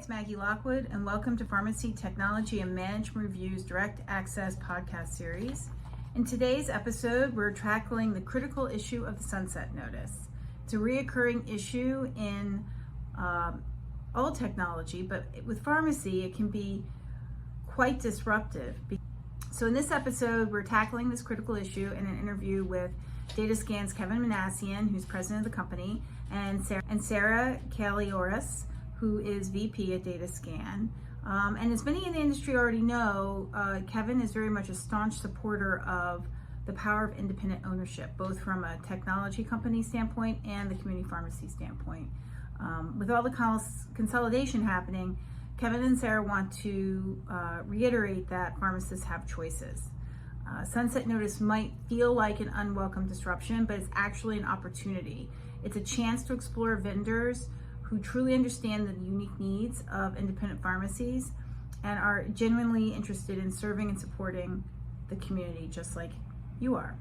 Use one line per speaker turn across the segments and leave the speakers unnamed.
Maggie Lockwood, and welcome to Pharmacy Technology and Management Review's Direct Access podcast series. In today's episode, we're tackling the critical issue of the sunset notice. It's a reoccurring issue in all technology, but with pharmacy, it can be quite disruptive. So in this episode, we're tackling this critical issue in an interview with Datasan's Kevin Minassian, who's president of the company, and Sarah Callioras, who is VP at Datasan. And as many in the industry already know, Kevin is very much a staunch supporter of the power of independent ownership, both from a technology company standpoint and the community pharmacy standpoint. With all the consolidation happening, Kevin and Sarah want to reiterate that pharmacists have choices. Sunset notice might feel like an unwelcome disruption, but it's actually an opportunity. It's a chance to explore vendors who truly understand the unique needs of independent pharmacies and are genuinely interested in serving and supporting the community just like you are.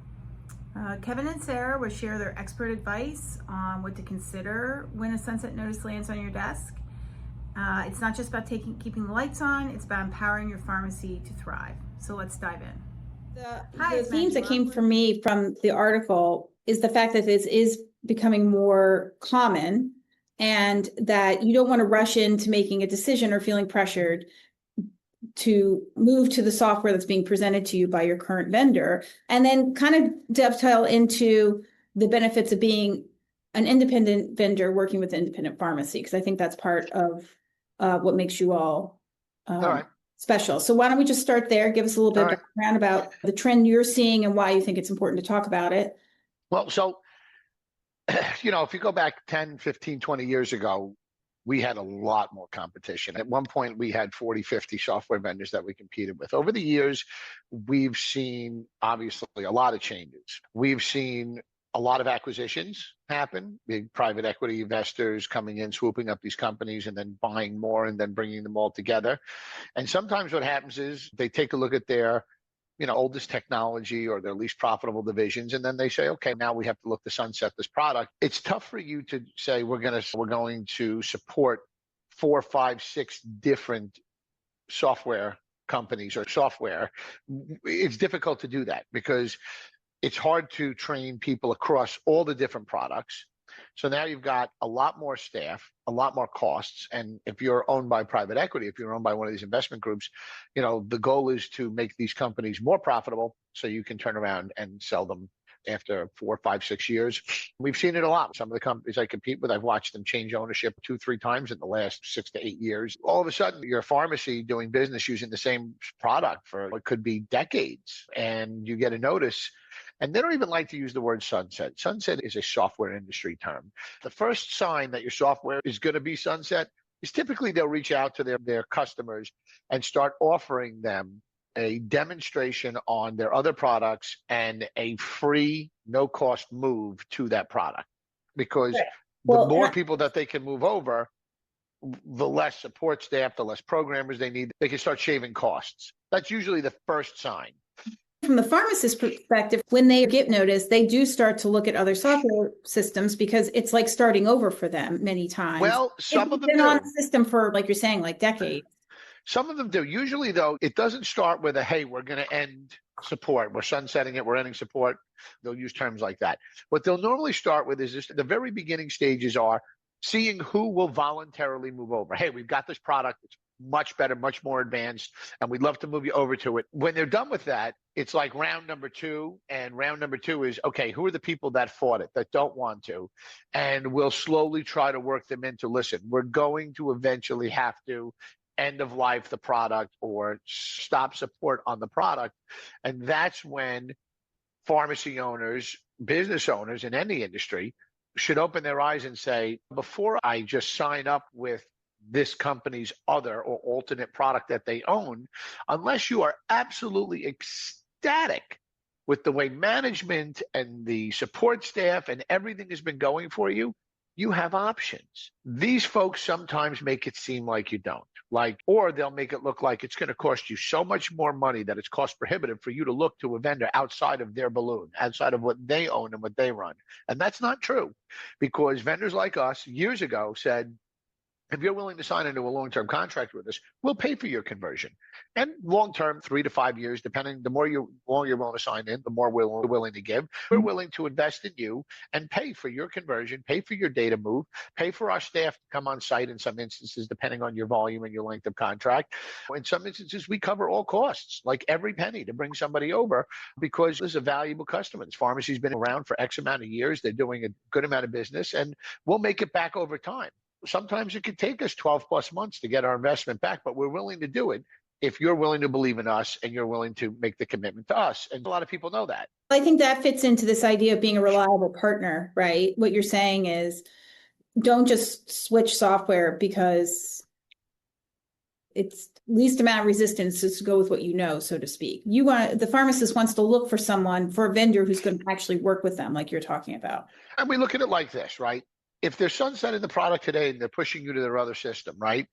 Kevin and Sarah will share their expert advice on what to consider when a sunset notice lands on your desk. It's not just about keeping the lights on, it's about empowering your pharmacy to thrive. So let's dive in.
The themes that came from me from the article is the fact that this is becoming more common and that you don't want to rush into making a decision or feeling pressured to move to the software that's being presented to you by your current vendor, and then kind of dovetail into the benefits of being an independent vendor working with independent pharmacy, because I think that's part of what makes you all
right.
special. So why don't we just start there? Give us a little bit of background about the trend you're seeing and why you think it's important to talk about it.
Well, so, if you go back 10, 15, 20 years ago, we had a lot more competition. At one point, we had 40, 50 software vendors that we competed with. Over the years, we've seen, obviously, a lot of changes. We've seen a lot of acquisitions happen, big private equity investors coming in, swooping up these companies and then buying more and then bringing them all together. And sometimes what happens is they take a look at their oldest technology or their least profitable divisions, and then they say, okay, now we have to look to sunset this product. It's tough for you to say we're going to support 4, 5, 6 different software companies or software. It's difficult to do that because it's hard to train people across all the different products. So now you've got a lot more staff, a lot more costs. And if you're owned by private equity, if you're owned by one of these investment groups, the goal is to make these companies more profitable so you can turn around and sell them after 4, 5, 6 years. We've seen it a lot. Some of the companies I compete with, I've watched them change ownership 2, 3 times in the last 6 to 8 years. All of a sudden, you're a pharmacy doing business using the same product for what could be decades. And you get a notice. And they don't even like to use the word sunset. Sunset is a software industry term. The first sign that your software is going to be sunset is typically they'll reach out to their customers and start offering them a demonstration on their other products and a free, no-cost move to that product. Because the more people that they can move over, the less support staff, the less programmers they need, they can start shaving costs. That's usually the first sign.
From the pharmacist perspective, when they get notice, they do start to look at other software systems because it's like starting over for them many times.
Well, some of them
been
do.
On a system for, like you're saying, like decades.
Some of them do. Usually, though, it doesn't start with hey, we're going to end support. We're sunsetting it. We're ending support. They'll use terms like that. What they'll normally start with is this, the very beginning stages are seeing who will voluntarily move over. Hey, we've got this product. It's much better, much more advanced, and we'd love to move you over to it. When they're done with that, it's like round number 2, and round number 2 is, okay, who are the people that fought it, that don't want to? And we'll slowly try to work them into, listen, we're going to eventually have to end of life the product or stop support on the product. And that's when pharmacy owners, business owners in any industry should open their eyes and say, before I just sign up with this company's other or alternate product that they own, unless you are absolutely ecstatic with the way management and the support staff and everything has been going for you, you have options. These folks sometimes make it seem like you don't. Or they'll make it look like it's going to cost you so much more money that it's cost prohibitive for you to look to a vendor outside of their balloon, outside of what they own and what they run. And that's not true, because vendors like us years ago said, if you're willing to sign into a long-term contract with us, we'll pay for your conversion. And long-term, 3 to 5 years, depending, the more you're willing to sign in, the more we're willing to give. We're willing to invest in you and pay for your conversion, pay for your data move, pay for our staff to come on site in some instances, depending on your volume and your length of contract. In some instances, we cover all costs, like every penny to bring somebody over, because this is a valuable customer. This pharmacy's been around for X amount of years. They're doing a good amount of business, and we'll make it back over time. Sometimes it could take us 12 plus months to get our investment back, but we're willing to do it if you're willing to believe in us and you're willing to make the commitment to us. And a lot of people know that.
I think that fits into this idea of being a reliable partner, right? What you're saying is don't just switch software because it's least amount of resistance is to go with what you know, so to speak. The pharmacist wants to look for a vendor who's going to actually work with them, like you're talking about.
And we look at it like this, right? If they're sunsetting the product today and they're pushing you to their other system, right?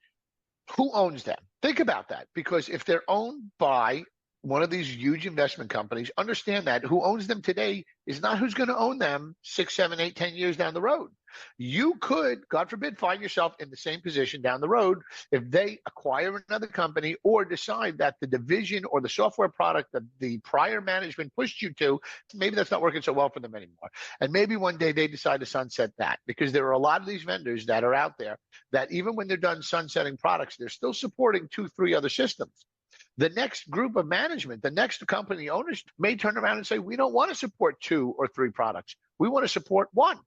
Who owns them? Think about that, because if they're owned by one of these huge investment companies, understand that who owns them today is not who's going to own them 6, 7, 8, 10 years down the road. You could, God forbid, find yourself in the same position down the road if they acquire another company or decide that the division or the software product that the prior management pushed you to, maybe that's not working so well for them anymore. And maybe one day they decide to sunset that, because there are a lot of these vendors that are out there that even when they're done sunsetting products, they're still supporting 2, 3 other systems. The next group of management, the next company owners may turn around and say, we don't want to support 2 or 3 products. We want to support 1.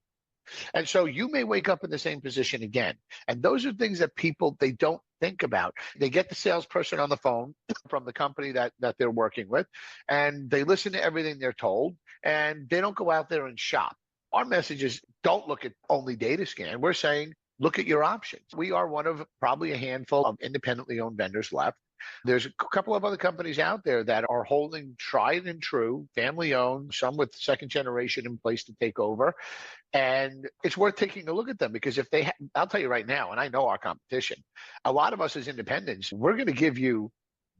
And so you may wake up in the same position again. And those are things that people, they don't think about. They get the salesperson on the phone from the company that they're working with, and they listen to everything they're told, and they don't go out there and shop. Our message is don't look at only Datascan. We're saying, look at your options. We are one of probably a handful of independently owned vendors left. There's a couple of other companies out there that are holding tried and true, family owned, some with second generation in place to take over. And it's worth taking a look at them, because if I'll tell you right now, and I know our competition, a lot of us as independents, we're going to give you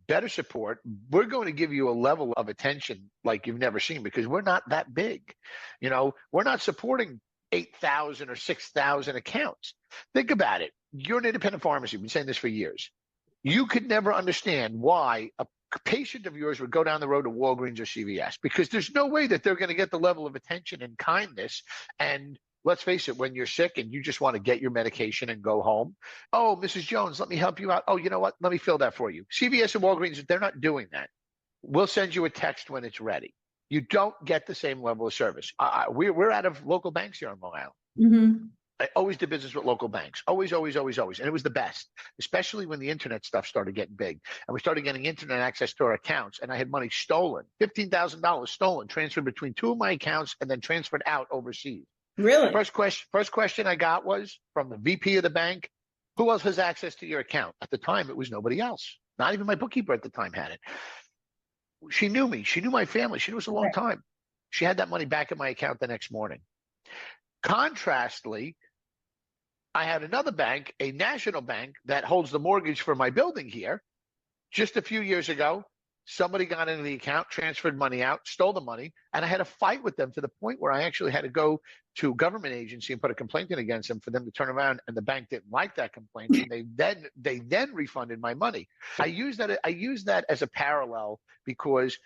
better support. We're going to give you a level of attention like you've never seen, because we're not that big. We're not supporting 8,000 or 6,000 accounts. Think about it. You're an independent pharmacy. We've been saying this for years. You could never understand why a patient of yours would go down the road to Walgreens or CVS, because there's no way that they're going to get the level of attention and kindness. And let's face it, when you're sick and you just want to get your medication and go home, oh, Mrs. Jones, let me help you out. Oh, you know what? Let me fill that for you. CVS and Walgreens, they're not doing that. We'll send you a text when it's ready. You don't get the same level of service. We're out of local banks here on Long Island.
Mm-hmm.
I always did business with local banks. Always, always, always, always. And it was the best, especially when the internet stuff started getting big. And we started getting internet access to our accounts. And I had money stolen, $15,000 stolen, transferred between 2 of my accounts and then transferred out overseas.
Really?
First question I got was from the VP of the bank, who else has access to your account? At the time, it was nobody else. Not even my bookkeeper at the time had it. She knew me. She knew my family. She knew us a long time. She had that money back in my account the next morning. Contrastly, I had another bank, a national bank that holds the mortgage for my building here. Just a few years ago, somebody got into the account, transferred money out, stole the money, and I had a fight with them to the point where I actually had to go to a government agency and put a complaint in against them for them to turn around, and the bank didn't like that complaint, and they then refunded my money. I use that as a parallel because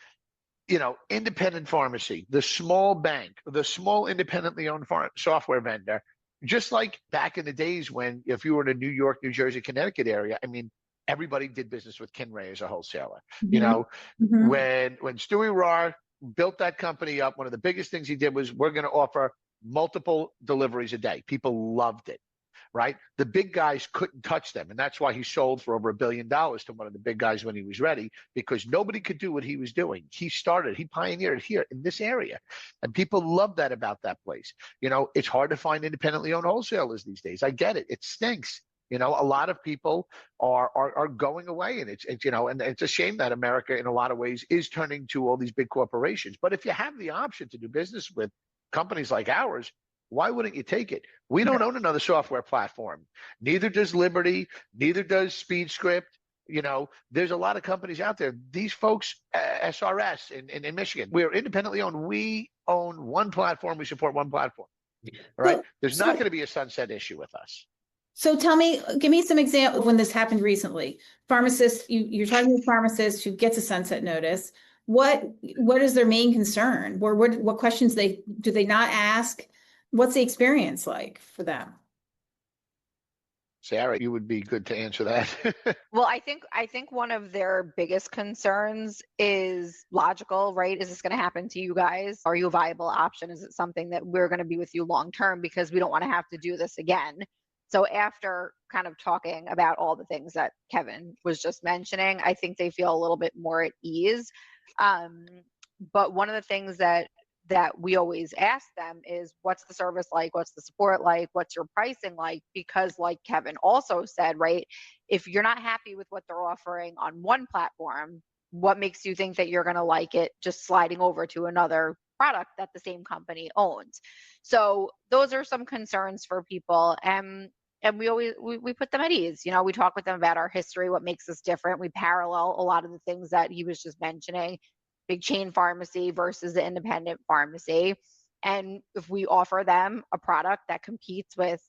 independent pharmacy, the small bank, the small independently owned software vendor, just like back in the days when if you were in a New York, New Jersey, Connecticut area, I mean, everybody did business with Kinray as a wholesaler.
Mm-hmm.
When Stewie Rahr built that company up, one of the biggest things he did was we're going to offer multiple deliveries a day. People loved it. Right? The big guys couldn't touch them. And that's why he sold for over $1 billion to one of the big guys when he was ready, because nobody could do what he was doing. He pioneered it here in this area. And people love that about that place. It's hard to find independently owned wholesalers these days. I get it. It stinks. A lot of people are going away, and it's and it's a shame that America in a lot of ways is turning to all these big corporations. But if you have the option to do business with companies like ours, why wouldn't you take it? We don't own another software platform. Neither does Liberty. Neither does SpeedScript. There's a lot of companies out there. These folks, SRS in Michigan, we're independently owned. We own one platform. We support one platform. All right. There's not going to be a sunset issue with us.
So give me some example of when this happened recently. Pharmacists, you're talking to a pharmacist who gets a sunset notice. What is their main concern? Or what questions do they not ask? What's the experience like for them?
Sarah, you would be good to answer that.
Well, I think one of their biggest concerns is logical, right? Is this going to happen to you guys? Are you a viable option? Is it something that we're going to be with you long term, because we don't want to have to do this again? So after kind of talking about all the things that Kevin was just mentioning, I think they feel a little bit more at ease. But one of the things that we always ask them is, what's the service like? What's the support like? What's your pricing like? Because like Kevin also said, right, if you're not happy with what they're offering on one platform, what makes you think that you're going to like it just sliding over to another product that the same company owns? So those are some concerns for people. And we always we put them at ease. We talk with them about our history, what makes us different. We parallel a lot of the things that he was just mentioning, big chain pharmacy versus the independent pharmacy. And if we offer them a product that competes with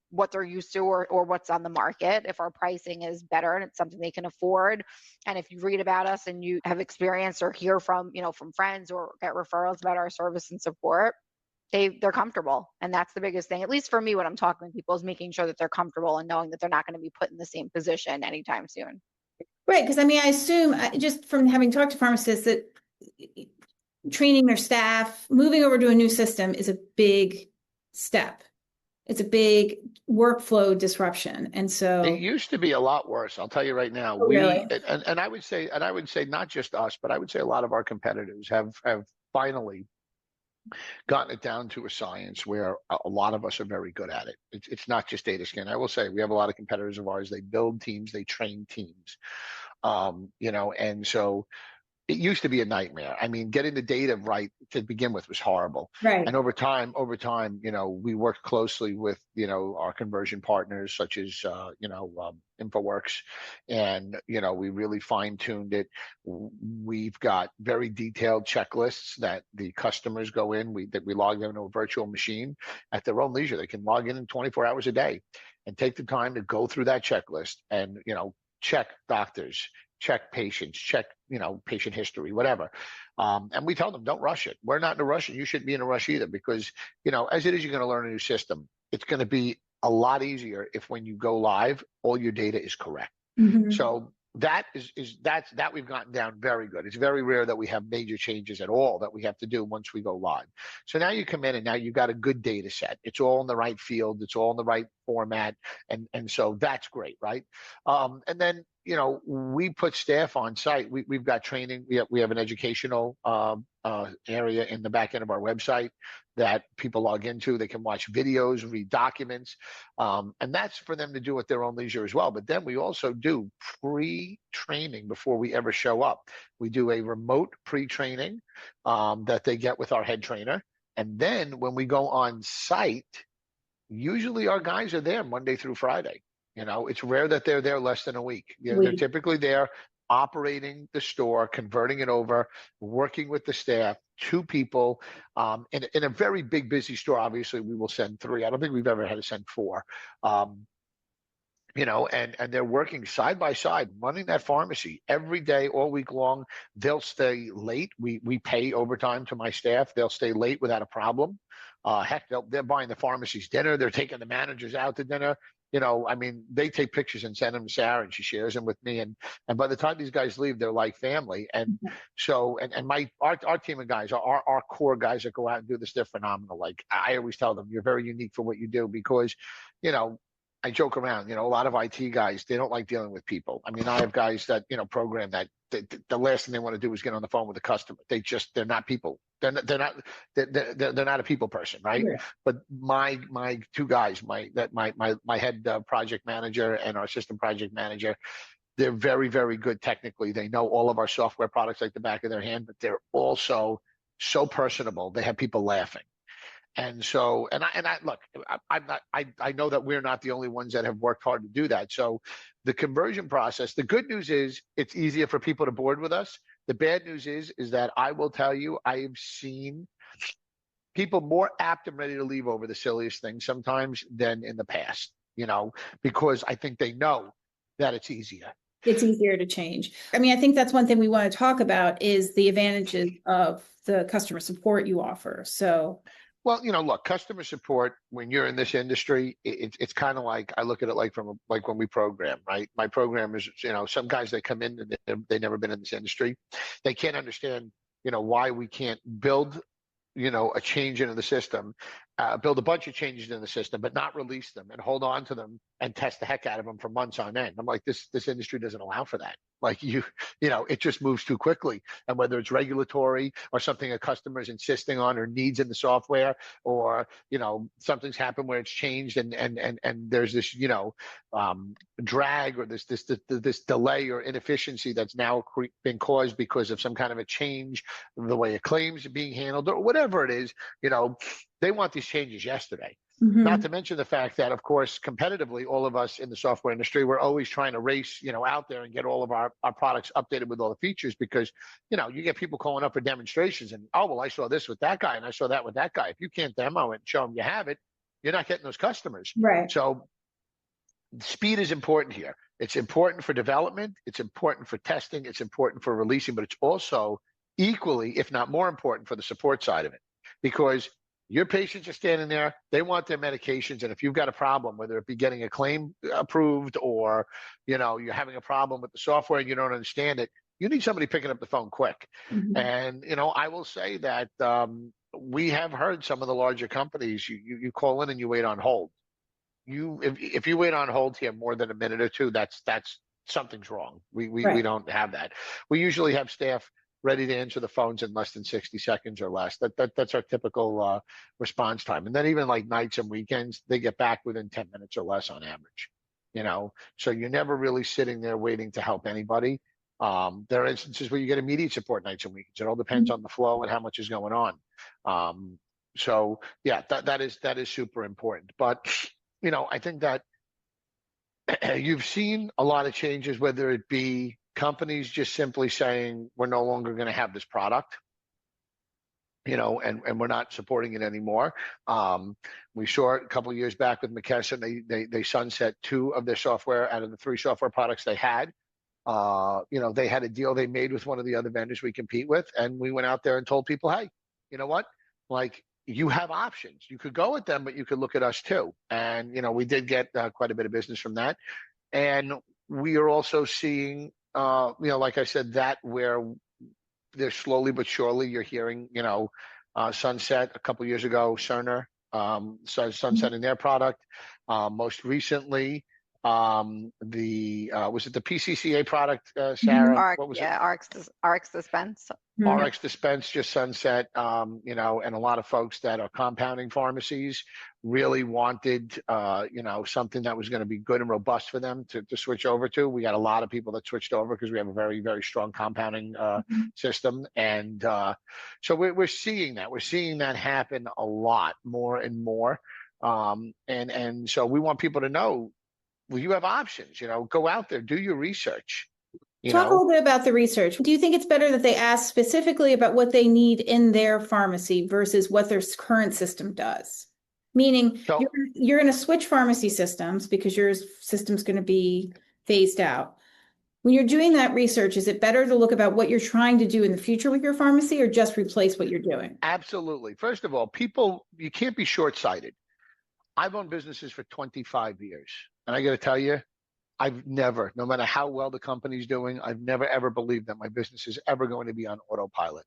what they're used to or what's on the market, if our pricing is better and it's something they can afford, and if you read about us and you have experience or hear from from friends or get referrals about our service and support, they're comfortable. And that's the biggest thing, at least for me, when I'm talking with people, is making sure that they're comfortable and knowing that they're not going to be put in the same position anytime soon.
Right, because I mean, I assume just from having talked to pharmacists that training their staff, moving over to a new system is a big step. It's a big workflow disruption. And so
it used to be a lot worse. I'll tell you right now.
Really?
And I would say not just us, but I would say a lot of our competitors have finally gotten it down to a science where a lot of us are very good at it. It's not just Datascan. I will say we have a lot of competitors of ours. They build teams, they train teams, and so it used to be a nightmare. I mean, getting the data right to begin with was horrible.
Right.
And over time, we worked closely with, our conversion partners such as, InfoWorks, and, we really fine tuned it. We've got very detailed checklists that the customers go in, that we log them into a virtual machine at their own leisure. They can log in 24 hours a day and take the time to go through that checklist and, check doctors, check patients, check, patient history, whatever. And we tell them, don't rush it. We're not in a rush, and you shouldn't be in a rush either, because, as it is, you're going to learn a new system. It's going to be a lot easier if when you go live, all your data is correct.
Mm-hmm.
So that that we've gotten down very good. It's very rare that we have major changes at all that we have to do once we go live. So now you come in and now you've got a good data set. It's all in the right field. It's all in the right format. And so that's great, right? And then, we put staff on site. We've got training. We have an educational area in the back end of our website that people log into. They can watch videos, read documents, and that's for them to do at their own leisure as well. But then we also do pre-training before we ever show up. We do a remote pre-training that they get with our head trainer. And then when we go on site, usually our guys are there Monday through Friday. It's rare that they're there less than a week. They're typically there operating the store, converting it over, working with the staff, 2 people. In a very big, busy store, obviously, we will send 3. I don't think we've ever had to send 4. And they're working side by side, running that pharmacy every day, all week long. They'll stay late. We pay overtime to my staff. They'll stay late without a problem. Heck, they're buying the pharmacy's dinner. They're taking the managers out to dinner. They take pictures and send them to Sarah, and she shares them with me. And by the time these guys leave, they're like family. And so, our team of guys, our core guys that go out and do this, they're phenomenal. Like I always tell them, you're very unique for what you do, because, I joke around, a lot of IT guys, they don't like dealing with people. I have guys that, program that the last thing they want to do is get on the phone with the customer. They're not people. They're not a people person, right? Yeah. But my 2 guys, my head project manager and our assistant project manager, they're very, very good technically. They know all of our software products like the back of their hand, but they're also so personable. They have people laughing. And so, I know that we're not the only ones that have worked hard to do that. So the conversion process, the good news is it's easier for people to board with us. The bad news is that I will tell you, I have seen people more apt and ready to leave over the silliest things sometimes than in the past. because I think they know that it's easier.
It's easier to change. I mean, I think that's one thing we want to talk about is the advantages of the customer support you offer. So,
well, look, customer support when you're in this industry, it's kind of like I look at it like like when we program, right? My programmers, some guys that come in and they've never been in this industry, they can't understand, why we can't build a change into the system, build a bunch of changes into the system, but not release them and hold on to them and test the heck out of them for months on end. I'm like, this industry doesn't allow for that. Like it just moves too quickly. And whether it's regulatory or something a customer is insisting on or needs in the software, or something's happened where it's changed and there's this drag or this delay or inefficiency that's now been caused because of some kind of a change, the way a claims are being handled or whatever it is, they want these changes yesterday. Not to mention the fact that, of course, competitively, all of us in the software industry, we're always trying to race, out there and get all of our products updated with all the features because, you get people calling up for demonstrations and, oh, well, I saw this with that guy and I saw that with that guy. If you can't demo it and show them you have it, you're not getting those customers.
right.
So speed is important here. It's important for development. It's important for testing. It's important for releasing, but it's also equally, if not more important for the support side of it, because your patients are standing there, they want their medications, and if you've got a problem, whether it be getting a claim approved or, you're having a problem with the software and you don't understand it, you need somebody picking up the phone quick. And, I will say that we have heard some of the larger companies, you call in and you wait on hold. If you wait on hold here more than a minute or two, that's something's wrong. We don't have that. We usually have staff ready to answer the phones in less than 60 seconds or less. That's our typical response time. And then even like nights and weekends, they get back within 10 minutes or less on average. So you're never really sitting there waiting to help anybody. There are instances where you get immediate support nights and weekends. It all depends on the flow and how much is going on. So yeah, that is super important. But I think that you've seen a lot of changes, whether it be companies just simply saying we're no longer going to have this product, and we're not supporting it anymore. We saw it a couple of years back with McKesson. They sunset 2 of their software out of the 3 software products they had. They had a deal they made with one of the other vendors we compete with, and we went out there and told people, hey, you know what? Like, you have options. You could go with them, but you could look at us too. And, we did get quite a bit of business from that. And we are also seeing, like I said, that where they're slowly but surely you're hearing, Sunset a couple of years ago, Cerner, sunsetting their product. Most recently, was it the PCCA product, Sarah? What was it?
RX Dispense.
RX Dispense just sunset, and a lot of folks that are compounding pharmacies really wanted, something that was going to be good and robust for them to switch over to. We got a lot of people that switched over because we have a very, very strong compounding system. And so we're seeing that. We're seeing that happen a lot more and more. And so we want people to know, well, you have options, go out there, do your research.
Talk a little bit about the research. Do you think it's better that they ask specifically about what they need in their pharmacy versus what their current system does? Meaning you're going to switch pharmacy systems because your system's going to be phased out. When you're doing that research, is it better to look about what you're trying to do in the future with your pharmacy or just replace what you're doing?
Absolutely. First of all, you can't be short-sighted. I've owned businesses for 25 years. And I got to tell you, I've never, no matter how well the company's doing, I've never, ever believed that my business is ever going to be on autopilot.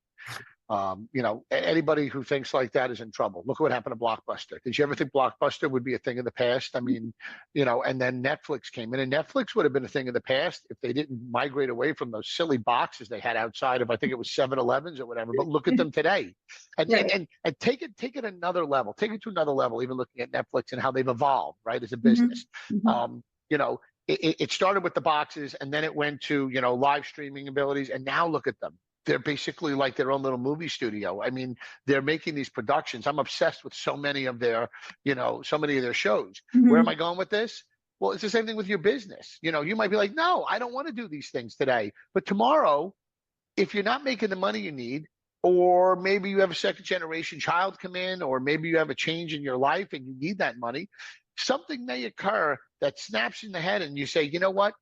Anybody who thinks like that is in trouble. Look at what happened to Blockbuster. Did you ever think Blockbuster would be a thing of the past? I mean, and then Netflix came in, and Netflix would have been a thing of the past if they didn't migrate away from those silly boxes they had outside of, I think it was 7-Elevens or whatever. But look at them today, and take it another level. Take it to another level. Even looking at Netflix and how they've evolved, right, as a business. It started with the boxes, and then it went to live streaming abilities, and now look at them. They're basically like their own little movie studio. I mean, they're making these productions. I'm obsessed with so many of their shows. Where am I going with this? Well, it's the same thing with your business. You might be like, no, I don't want to do these things today. But tomorrow, if you're not making the money you need, or maybe you have a second generation child come in, or maybe you have a change in your life and you need that money, something may occur that snaps in the head and you say, you know what?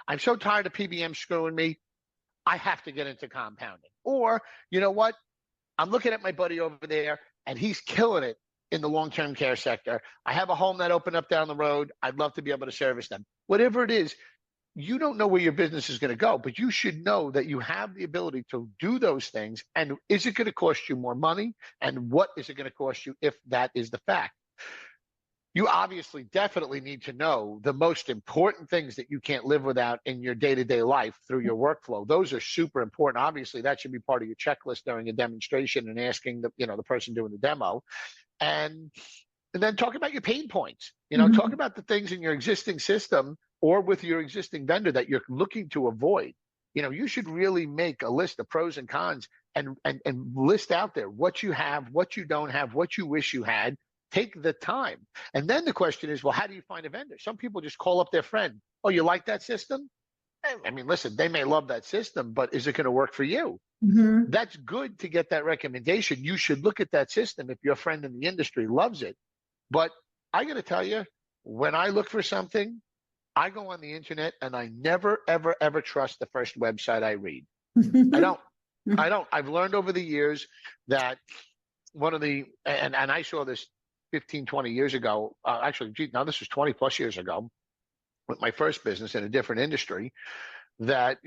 I'm so tired of PBM screwing me. I have to get into compounding. Or, you know what? I'm looking at my buddy over there and he's killing it in the long-term care sector. I have a home that opened up down the road. I'd love to be able to service them. Whatever it is, you don't know where your business is going to go, but you should know that you have the ability to do those things. And is it going to cost you more money? And what is it going to cost you if that is the fact? You obviously definitely need to know the most important things that you can't live without in your day-to-day life through your workflow. Those are super important. Obviously, that should be part of your checklist during a demonstration and asking the person doing the demo. And then talk about your pain points. Talk about the things in your existing system or with your existing vendor that you're looking to avoid. You should really make a list of pros and cons and list out there what you have, what you don't have, what you wish you had. Take the time. And then the question is, well, how do you find a vendor? Some people just call up their friend. Oh, you like that system? I mean, listen, they may love that system, but is it going to work for you?
Mm-hmm.
That's good to get that recommendation. You should look at that system if your friend in the industry loves it. But I got to tell you, when I look for something, I go on the internet and I never, ever, ever trust the first website I read. I don't. I've learned over the years that and I saw this 15, 20 years ago, this was 20 plus years ago with my first business in a different industry, that,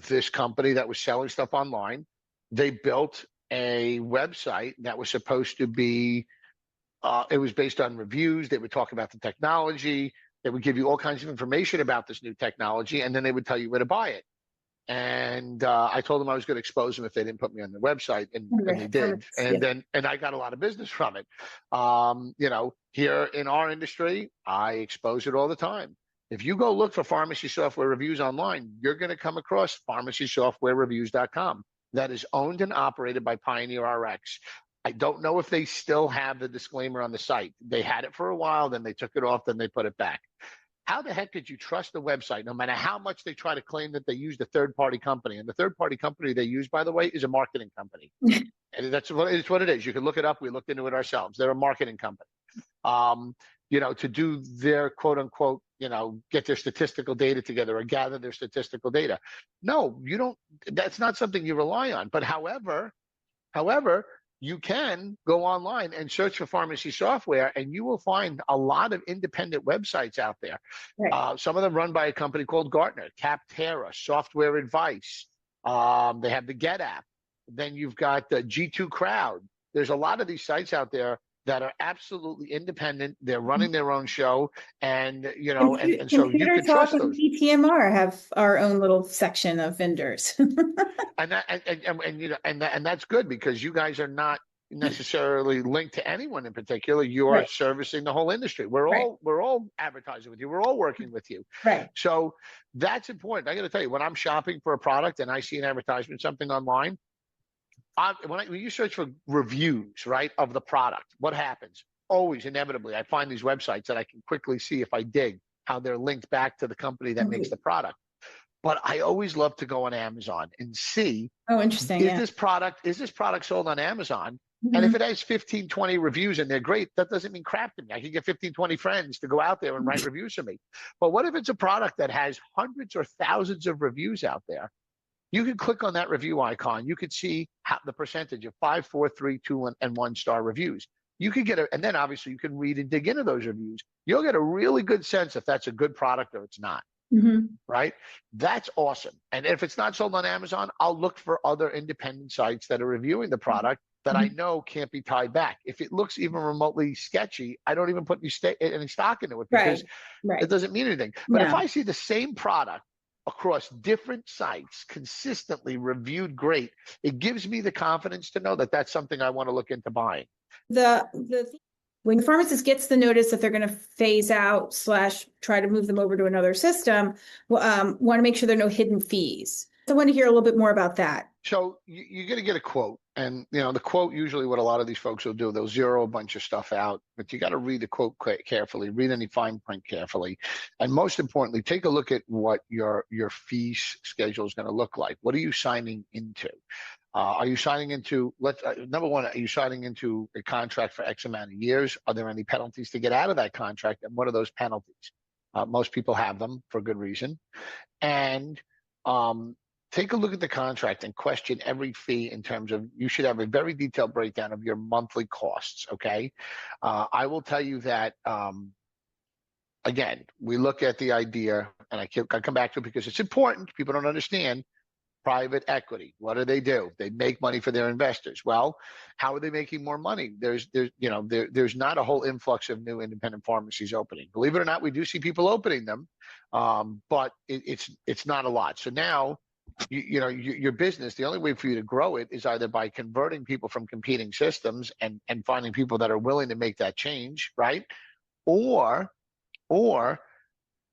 this company that was selling stuff online, they built a website that was supposed to be, it was based on reviews. They would talk about the technology. They would give you all kinds of information about this new technology, and then they would tell you where to buy it. And I told them I was going to expose them if they didn't put me on the website, and they did. And I got a lot of business from it. Here in our industry, I expose it all the time. If you go look for pharmacy software reviews online, you're going to come across pharmacysoftwarereviews.com. That is owned and operated by Pioneer RX. I don't know if they still have the disclaimer on the site. They had it for a while, then they took it off, then they put it back. How the heck could you trust the website, no matter how much they try to claim that they used a third-party company? And the third-party company they use, by the way, is a marketing company. And it's what it is. You can look it up. We looked into it ourselves. They're a marketing company. To do their quote-unquote, get their statistical data together or gather their statistical data. No, you don't. That's not something you rely on. But however, you can go online and search for pharmacy software, and you will find a lot of independent websites out there. Right. Some of them run by a company called Gartner, Capterra, Software Advice. They have the Get app. Then you've got the G2 Crowd. There's a lot of these sites out there that are absolutely independent. They're running their own show, and so you can trust those.
PTMR have our own little section of vendors.
and that's good, because you guys are not necessarily linked to anyone in particular. You're right. Servicing the whole industry. We're all advertising with you. We're all working with you.
Right.
So that's important. I got to tell you, when I'm shopping for a product and I see an advertisement, something online, when you search for reviews, right, of the product, what happens? Always, inevitably, I find these websites that I can quickly see, if I dig, how they're linked back to the company that makes the product. But I always love to go on Amazon and see,
interesting.
Is this product sold on Amazon? Mm-hmm. And if it has 15, 20 reviews and they're great, that doesn't mean crap to me. I can get 15, 20 friends to go out there and write reviews for me. But what if it's a product that has hundreds or thousands of reviews out there? You can click on that review icon. You could see the percentage of 5, 4, 3, 2, and 1 star reviews. You could and then obviously you can read and dig into those reviews. You'll get a really good sense if that's a good product or it's not. Mm-hmm. Right? That's awesome. And if it's not sold on Amazon, I'll look for other independent sites that are reviewing the product that I know can't be tied back. If it looks even remotely sketchy, I don't even put any stock into it, because it doesn't mean anything. But if I see the same product across different sites consistently reviewed great, it gives me the confidence to know that that's something I want to look into buying.
When the pharmacist gets the notice that they're going to phase out / try to move them over to another system, want to make sure there are no hidden fees. So I want to hear a little bit more about that.
So you're going to get a quote, and the quote, usually what a lot of these folks will do, they'll zero a bunch of stuff out, but you got to read the quote carefully, read any fine print carefully, and most importantly, take a look at what your fee schedule is going to look like. What are you signing into? Are you signing into, number one, are you signing into a contract for X amount of years? Are there any penalties to get out of that contract? And what are those penalties? Most people have them for good reason. And take a look at the contract and question every fee in terms of, you should have a very detailed breakdown of your monthly costs, okay? I will tell you that, again, we look at the idea, and I come back to it because it's important. People don't understand. Private equity, what do? They make money for their investors. Well, how are they making more money? There's not a whole influx of new independent pharmacies opening. Believe it or not, we do see people opening them, but it's not a lot. So now, your business, the only way for you to grow it is either by converting people from competing systems and finding people that are willing to make that change, right? Or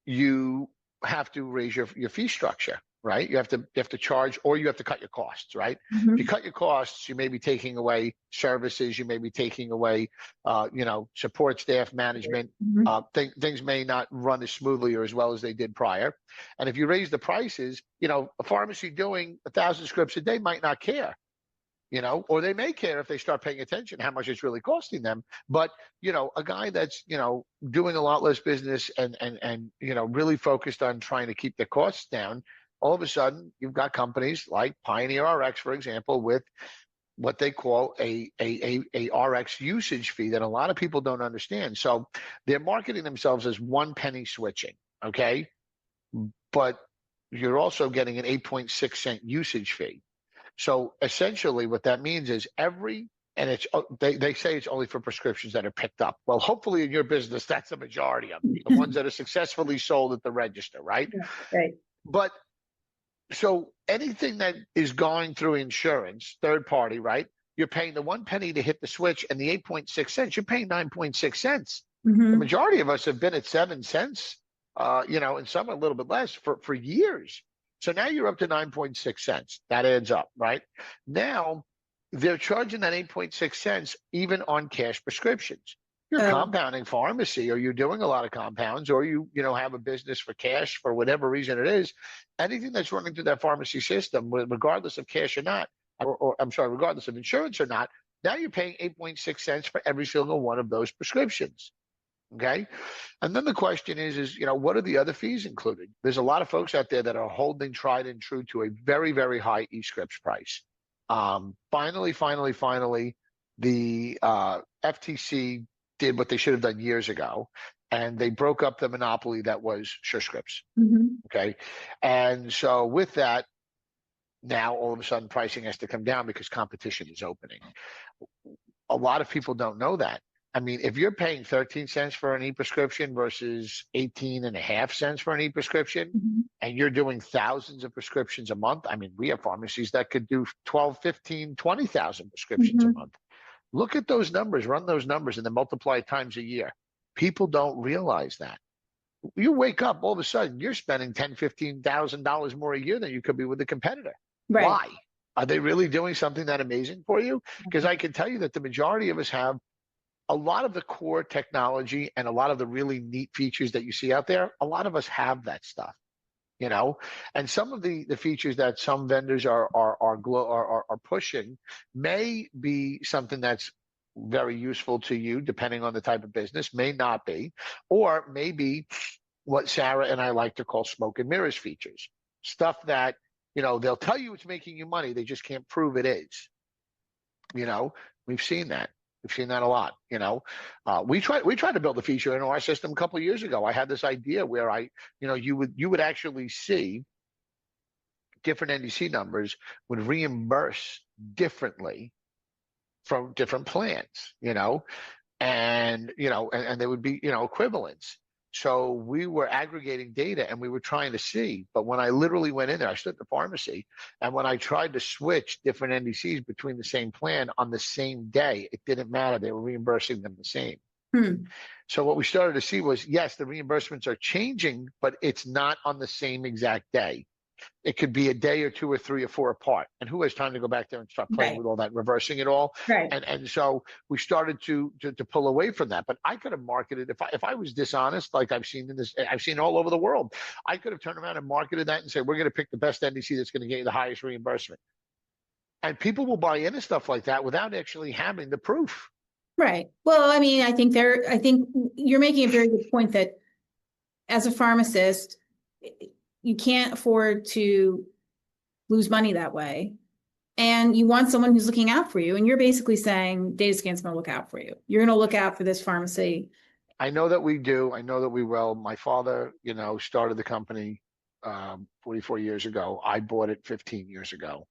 you have to raise your fee structure. Right, you have to charge, or you have to cut your costs. Right, if you cut your costs, you may be taking away services, you may be taking away, support staff, management. Things may not run as smoothly or as well as they did prior. And if you raise the prices, a pharmacy doing 1,000 scripts a day might not care, or they may care if they start paying attention how much it's really costing them. But a guy that's doing a lot less business and really focused on trying to keep their costs down. All of a sudden, you've got companies like Pioneer RX, for example, with what they call a RX usage fee that a lot of people don't understand. So they're marketing themselves as 1 penny switching, okay? But you're also getting an 8.6 cent usage fee. So essentially what that means is they say it's only for prescriptions that are picked up. Well, hopefully in your business, that's the majority of them, the ones that are successfully sold at the register, right?
Right.
But so anything that is going through insurance, third party, right? You're paying the 1 penny to hit the switch, and the 8.6 cents, you're paying 9.6 cents. The majority of us have been at 7 cents, and some a little bit less for years. So now you're up to 9.6 cents. That adds up, right? Now they're charging that 8.6 cents even on cash prescriptions. You're a compounding pharmacy, or you're doing a lot of compounds, or you have a business for cash for whatever reason it is. Anything that's running through that pharmacy system, regardless of cash or not, regardless of insurance or not, now you're paying 8.6 cents for every single one of those prescriptions. Okay. And then the question is, what are the other fees included? There's a lot of folks out there that are holding tried and true to a very, very high e-scripts price. Finally, the FTC did what they should have done years ago, and they broke up the monopoly that was SureScripts. Okay. And so with that, now all of a sudden pricing has to come down because competition is opening. A lot of people don't know that. I mean, if you're paying 13 cents for an e-prescription versus 18.5 cents for an e-prescription, and you're doing thousands of prescriptions a month, I mean, we have pharmacies that could do 12, 15, 20,000 prescriptions a month. Look at those numbers, run those numbers, and then multiply it times a year. People don't realize that. You wake up, all of a sudden, you're spending $10,000, $15,000 more a year than you could be with a competitor. Right. Why? Are they really doing something that amazing for you? Because I can tell you that the majority of us have a lot of the core technology and a lot of the really neat features that you see out there. A lot of us have that stuff. And some of the features that some vendors are pushing may be something that's very useful to you, depending on the type of business, may not be, or maybe what Sarah and I like to call smoke and mirrors features, stuff that, they'll tell you it's making you money. They just can't prove it is. We've seen that. We've seen that a lot. We tried to build a feature in our system a couple of years ago. I had this idea where you would actually see different NDC numbers would reimburse differently from different plans, and there would be, equivalents. So we were aggregating data and we were trying to see, but when I literally went in there, I stood at the pharmacy, and when I tried to switch different NDCs between the same plan on the same day, it didn't matter. They were reimbursing them the same. So what we started to see was, yes, the reimbursements are changing, but it's not on the same exact day. It could be a day or 2 or 3 or 4 apart. And who has time to go back there and start playing with all that, reversing it all? Right. And so we started to pull away from that. But I could have marketed, if I was dishonest, like I've seen all over the world, I could have turned around and marketed that and said, we're going to pick the best NDC that's going to get you the highest reimbursement. And people will buy into stuff like that without actually having the proof.
Right. Well, I mean, I think you're making a very good point that as a pharmacist, you can't afford to lose money that way. And you want someone who's looking out for you. And you're basically saying Datascan's going to look out for you. You're going to look out for this pharmacy.
I know that we do. I know that we will. My father, started the company 44 years ago. I bought it 15 years ago.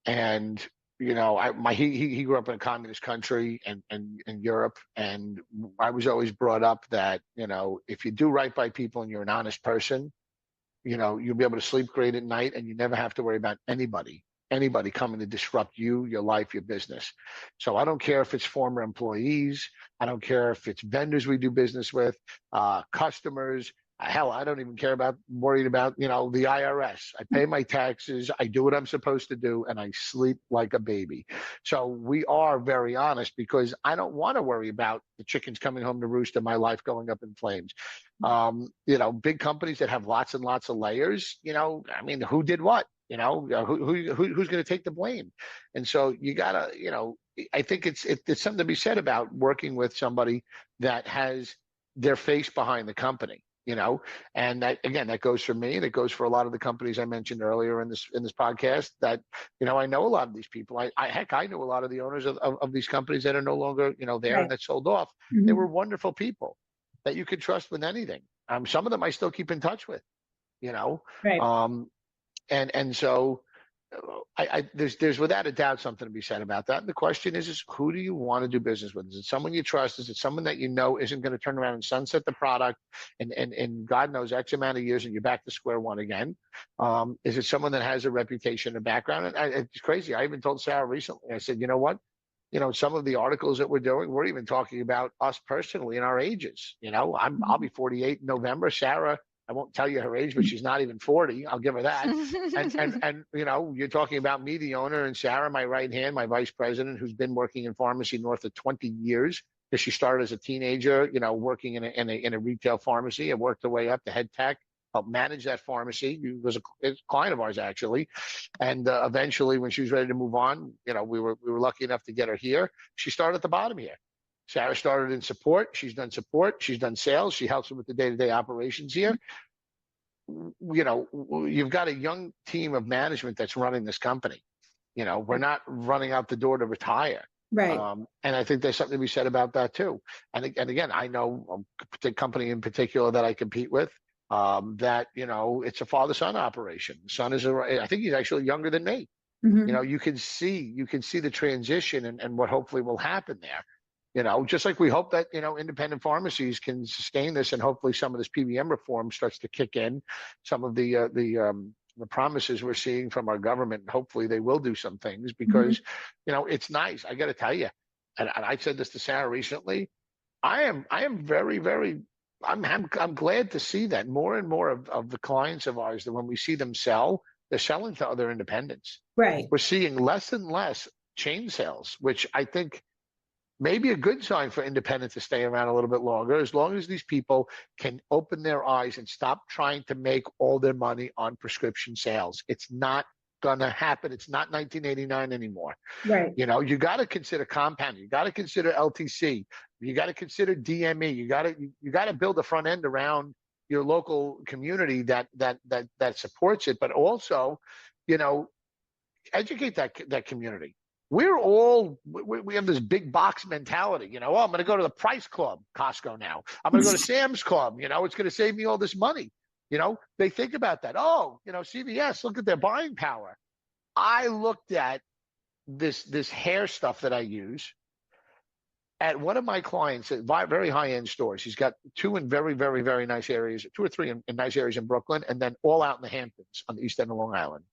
And, he grew up in a communist country and in Europe. And I was always brought up that, if you do right by people and you're an honest person, you'll be able to sleep great at night and you never have to worry about anybody coming to disrupt you, your life, your business. So I don't care if it's former employees. I don't care if it's vendors we do business with, customers. Hell, I don't even care worried about, the IRS. I pay my taxes. I do what I'm supposed to do, and I sleep like a baby. So we are very honest because I don't want to worry about the chickens coming home to roost and my life going up in flames. Big companies that have lots and lots of layers, who did what? Who's going to take the blame? And so you gotta, I think it's something to be said about working with somebody that has their face behind the company. And that goes for me, and it goes for a lot of the companies I mentioned earlier in this podcast that, I know a lot of these people. I know a lot of the owners of these companies that are no longer, there, right, and that sold off. Mm-hmm. They were wonderful people that you could trust with anything. Some of them I still keep in touch with,
right.
And so there's without a doubt something to be said about that. And the question is who do you want to do business with? Is it someone you trust? Is it someone that isn't going to turn around and sunset the product and God knows X amount of years and you're back to square one again? Is it someone that has a reputation and background? And it's crazy. I even told Sarah recently, I said, you know what? Some of the articles that we're doing, we're even talking about us personally and our ages. I'll be 48 in November. Sarah, I won't tell you her age, but she's not even 40. I'll give her that. And you're talking about me, the owner, and Sarah, my right hand, my vice president, who's been working in pharmacy north of 20 years because she started as a teenager, working in a retail pharmacy and worked her way up to head tech, helped manage that pharmacy. He was a client of ours actually, and eventually, when she was ready to move on, we were lucky enough to get her here. She started at the bottom here. Sarah started in support. She's done support. She's done sales. She helps with the day-to-day operations here. You've got a young team of management that's running this company. We're not running out the door to retire.
Right.
And I think there's something to be said about that too. And again, I know the company in particular that I compete with, that, it's a father-son operation. The son I think he's actually younger than me. Mm-hmm. You can see the transition and what hopefully will happen there. Just like we hope that, independent pharmacies can sustain this and hopefully some of this PBM reform starts to kick in. Some of the promises we're seeing from our government, hopefully they will do some things because, mm-hmm. It's nice. I got to tell you, and I said this to Sarah recently, I am very, very, I'm glad to see that more and more of the clients of ours, that when we see them sell, they're selling to other independents.
Right.
We're seeing less and less chain sales, which I think maybe a good sign for independents to stay around a little bit longer, as long as these people can open their eyes and stop trying to make all their money on prescription sales. It's not going to happen. It's not 1989 anymore.
Right.
You got to consider compounding. You got to consider LTC. You got to consider DME. You got to build a front end around your local community that supports it, but also, educate that community. We have this big box mentality, I'm going to go to the Price Club, Costco now. I'm going to go to Sam's Club, it's going to save me all this money. They think about that. Oh, CVS, look at their buying power. I looked at this hair stuff that I use at one of my clients at very high-end stores. He's got 2 in very, very, very nice areas, 2 or 3 in nice areas in Brooklyn, and then all out in the Hamptons on the east end of Long Island.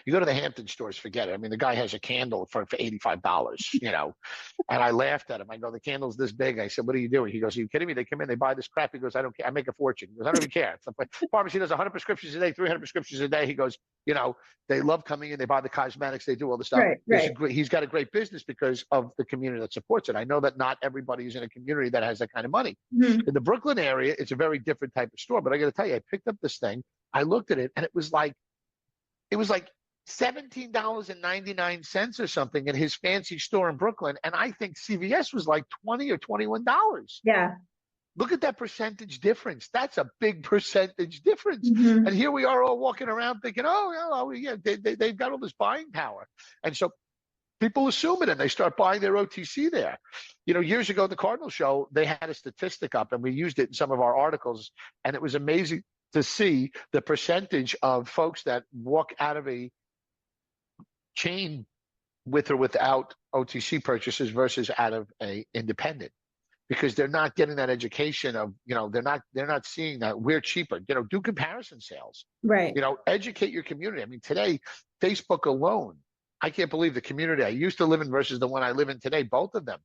You go to the Hampton stores, forget it. I mean, the guy has a candle for $85, and I laughed at him. I go, the candle's this big. I said, what are you doing? He goes, are you kidding me? They come in, they buy this crap. He goes, I don't care. I make a fortune. He goes, I don't even care. It's like, pharmacy does 100 prescriptions a day, 300 prescriptions a day. He goes, they love coming in. They buy the cosmetics. They do all the stuff.
Right.
He's got a great business because of the community that supports it. I know that not everybody is in a community that has that kind of money. Mm-hmm. In the Brooklyn area, it's a very different type of store. But I got to tell you, I picked up this thing. I looked at it, and it was like $17.99 or something in his fancy store in Brooklyn. And I think CVS was like $20 or $21.
Yeah.
Look at that percentage difference. That's a big percentage difference.
Mhm.
And here we are all walking around thinking, oh, yeah, they've got all this buying power. And so people assume it and they start buying their OTC there. Years ago, the Cardinal Show, they had a statistic up and we used it in some of our articles. And it was amazing to see the percentage of folks that walk out of a chain with or without OTC purchases versus out of a independent, because they're not getting that education of, they're not seeing that we're cheaper. Do comparison sales.
Right.
Educate your community. I mean, today, Facebook alone, I can't believe the community I used to live in versus the one I live in today, both of them.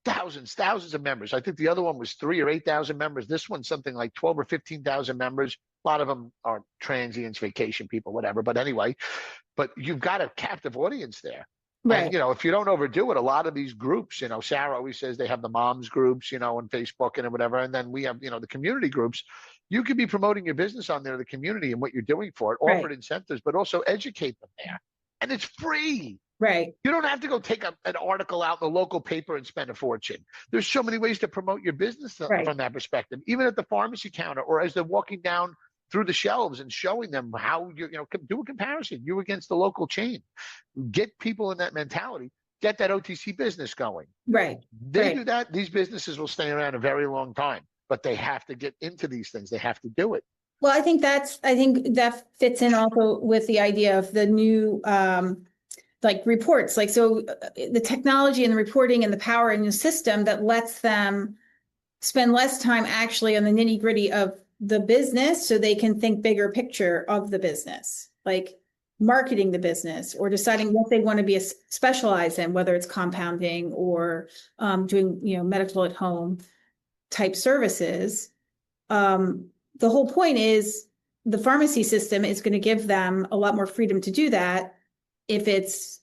Thousands of members. I think the other one was 3,000 or 8,000 members. This one's something like 12 or 15,000 members. A lot of them are transients, vacation people, whatever. But anyway, you've got a captive audience there.
Right.
And, if you don't overdo it, a lot of these groups, Sarah always says they have the moms groups, on Facebook and whatever. And then we have, the community groups. You could be promoting your business on there, the community and what you're doing for it, offered incentives, but also educate them there. And it's free.
Right.
You don't have to go take an article out in the local paper and spend a fortune. There's so many ways to promote your business from that perspective, even at the pharmacy counter or as they're walking down through the shelves and showing them how do a comparison, you against the local chain. Get people in that mentality, get that OTC business going.
Right.
They do that, these businesses will stay around a very long time, but they have to get into these things. They have to do it.
Well, I think that fits in also with the idea of the new, reports, the technology and the reporting and the power in the system that lets them spend less time actually on the nitty gritty of the business so they can think bigger picture of the business, like marketing the business or deciding what they want to be specialized in, whether it's compounding or doing, medical at home type services. The whole point is the pharmacy system is going to give them a lot more freedom to do that if it's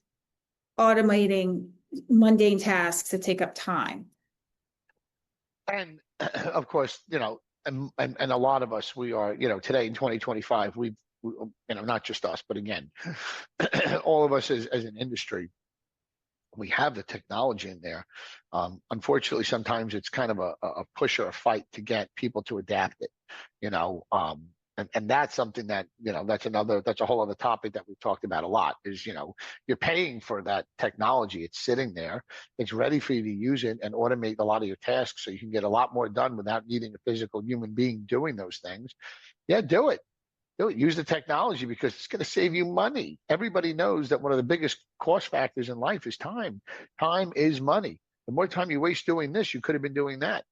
automating mundane tasks that take up time.
And of course, and a lot of us, we are, today in 2025, we not just us, but again, all of us as an industry, we have the technology in there. Unfortunately, sometimes it's kind of a push or a fight to get people to adapt it, and that's something that, that's a whole other topic that we've talked about a lot is, you're paying for that technology. It's sitting there. It's ready for you to use it and automate a lot of your tasks so you can get a lot more done without needing a physical human being doing those things. Yeah, do it. Use the technology because it's going to save you money. Everybody knows that one of the biggest cost factors in life is time. Time is money. The more time you waste doing this, you could have been doing that.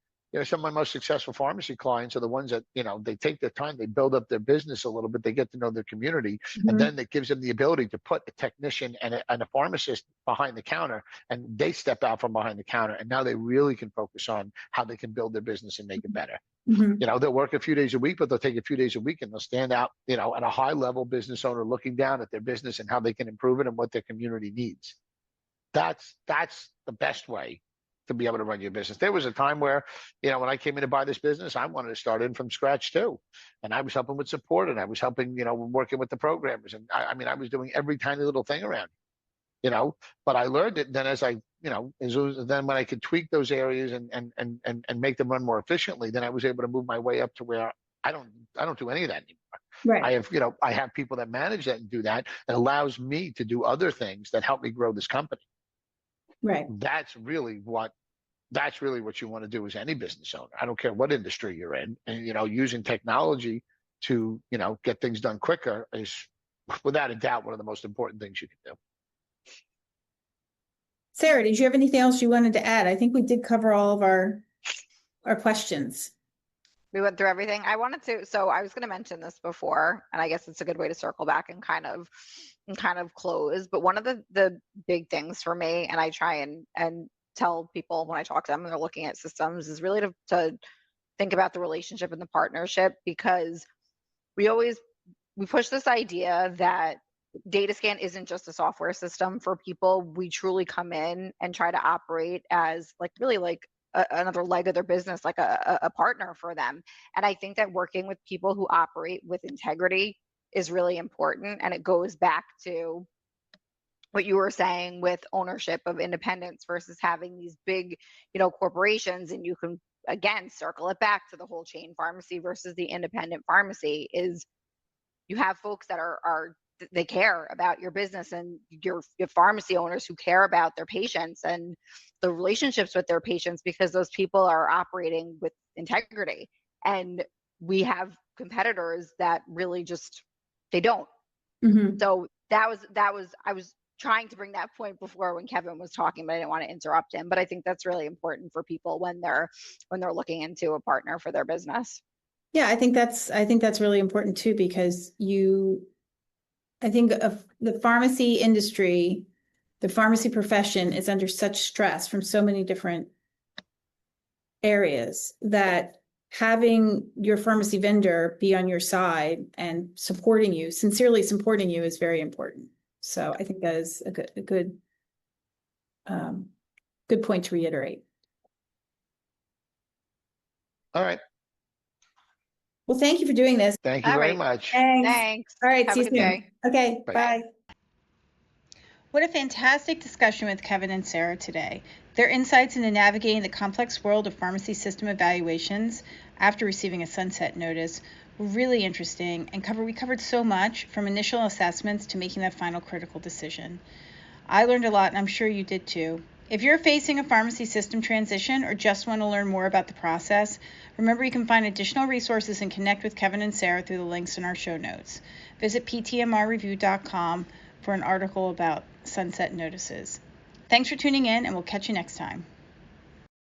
Some of my most successful pharmacy clients are the ones that, they take their time, they build up their business a little bit, they get to know their community, and then it gives them the ability to put a technician and a pharmacist behind the counter, and they step out from behind the counter, and now they really can focus on how they can build their business and make it better. They'll work a few days a week, but they'll take a few days a week and they'll stand out, at a high level business owner looking down at their business and how they can improve it and what their community needs. That's the best way to be able to run your business. There was a time where, when I came in to buy this business, I wanted to start in from scratch too. And I was helping with support and I was helping, working with the programmers. And I was doing every tiny little thing around, but I learned it then as I, then when I could tweak those areas and make them run more efficiently, then I was able to move my way up to where I don't do any of that anymore.
Right.
I have people that manage that and do that. It allows me to do other things that help me grow this company.
Right.
That's really what you want to do as any business owner. I don't care what industry you're in. And, using technology to, get things done quicker is without a doubt one of the most important things you can do.
Sarah, did you have anything else you wanted to add? I think we did cover all of our questions.
We went through everything. So I was going to mention this before, and I guess it's a good way to circle back and kind of close. But one of the big things for me, and I try and tell people when I talk to them and they're looking at systems, is really to think about the relationship and the partnership, because we push this idea that Datascan isn't just a software system for people. We truly come in and try to operate as another leg of their business, like a partner for them. And I think that working with people who operate with integrity is really important. And it goes back to what you were saying with ownership of independence versus having these big, corporations. And you can, again, circle it back to the whole chain pharmacy versus the independent pharmacy. Is you have folks that are they care about your business, and your pharmacy owners who care about their patients and the relationships with their patients, because those people are operating with integrity. And we have competitors that really just, they don't.
Mhm.
So that was I was trying to bring that point before when Kevin was talking, but I didn't want to interrupt him. But I think that's really important for people when they're looking into a partner for their business.
Yeah, I think that's really important too, because I think of the pharmacy industry, the pharmacy profession is under such stress from so many different areas that having your pharmacy vendor be on your side and supporting you, sincerely supporting you, is very important. So I think that is a good point to reiterate.
All right.
Well, thank you for doing this.
Thank you
All
very
right.
much.
Thanks.
All right.
Have
See
a
you
good
soon.
day.
Okay.
Bye.
Bye.
What a fantastic discussion with Kevin and Sarah today. Their insights into navigating the complex world of pharmacy system evaluations after receiving a sunset notice were really interesting, and we covered so much, from initial assessments to making that final critical decision. I learned a lot, and I'm sure you did too. If you're facing a pharmacy system transition or just want to learn more about the process, remember you can find additional resources and connect with Kevin and Sarah through the links in our show notes. Visit ptmrreview.com for an article about sunset notices. Thanks for tuning in, and we'll catch you next time.